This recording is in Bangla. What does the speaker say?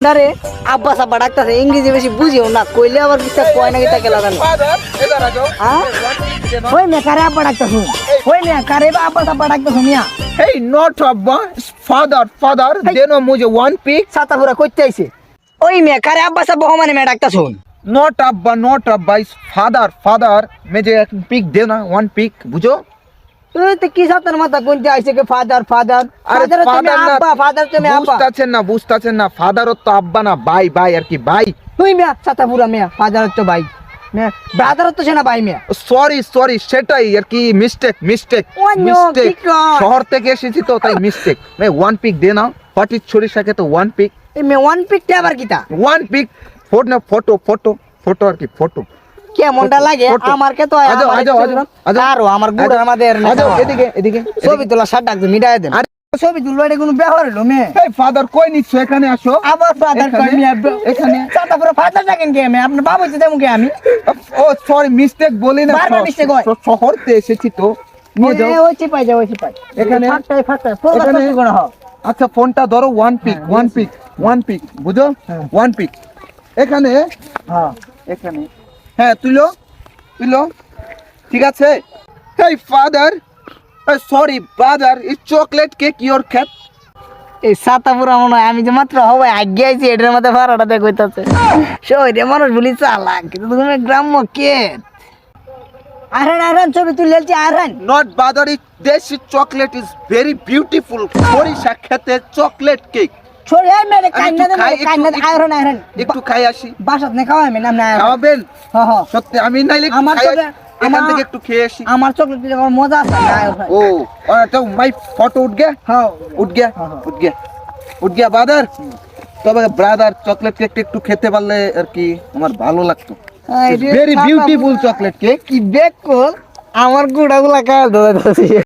আরে আব্বা সাব্বা ডাকতেছে ইংরেজি বেশি বুঝিও না কইলে আবার কিছু কয় না কিতা কেলা জানো হ্যাঁ ওই মে কারে আব্বা ডাকতেছ ওই মে কারে আব্বা সাব্বা ডাকতেছ মিয়া Hey, not Abba, father. They know मुझे one pick. ছাতা পুরা কইতে আইছে ওই মে কারে আব্বা সাব্বা মানে মে ডাকতেছ Not Abba, is father. मुझे एक pick देना, one pick, बुझो? তুই তো কি ছাতার মাথা কোনতে আইছে কে ফাদার ফাদার ফাদার তুমি আব্বা ফাদার তুমি আব্বা বুঝতাছেন না ফাদার তো আব্বা না ভাই আর কি ভাই তুই মে ছাতা পুরা মে ফাদার তো ভাই মে ব্রাদার তো সেনা ভাই মে সরি সেটাই আর কি মিস্টেক শহর থেকে এসেছি তো তাই মিস্টেক মে ওয়ান পিক দে না ফটির ছড়ির সাথে তো ওয়ান পিক এই মে ওয়ান পিক তে আবার কিতা ওয়ান পিক ফটো আর কি ফটো কেমনটা লাগে আমার কে তো আজো আরো আমার গুড় আমাদের আজো এদিকে ছবি তোলা শার্ট ডাক মিটাই দেন ছবি তুলবা এটা কোনো ব্যবহার হলো মে এই ফাদার কই নিছো এখানে আসো আবার ফাদার কই মি এখানে ছাতা পুরো ফাদার ডাকেন কে আমি আপনার বাবু তো দেমু কে আমি ও সরি মিস্টেক বলি না বারবার mistake হয়। শহরতে এসেছি তো নিয়ে যাও ওই চিপাই যাও ওই চিপাই এখানে ফাটাই ফোকাস এখানে করতে কোন হ আচ্ছা ফোনটা ধরো ওয়ান পিক বুঝো ওয়ান পিক এখানে হ্যাঁ এখানে হ্যাঁ তুলো ঠিক আছে hey father sorry brother is chocolate cake your cat এই ছাতা পুরা মনে হয় আমি যে মাত্র হবে আগে আইছি এটার মধ্যে ভাড়াটা দেখ কইতাছে শহরে মানুষ বলি চালাক কিন্তু তুমি গ্রাম্য কে আরেন ছবি তুলেছি আরেন not brother is this chocolate is very beautiful সরিষা খেতে চকলেট কেক ছড়ে মেরে কান্না দে আরেন একটু খাই আসি বাসাত না খাওয়াই না না খাওয়াবেন হ্যাঁ হ্যাঁ সত্যি আমি নাইলে আমার খাই তো আসি। এখান থেকে একটু খেয়ে আসি আমার চকলেট দিলে আমার মজা আছে না ओ तो माय फोटो হ্যাঁ उठ गया ब्रादर তবে ব্রাদার চকলেট কেক একটু খেতে পারলে আর কি আমার ভালো লাগতো ভেরি বিউটিফুল চকলেট কেক কি বেক কর আমার গুড়াগুলা খাওয়া দাও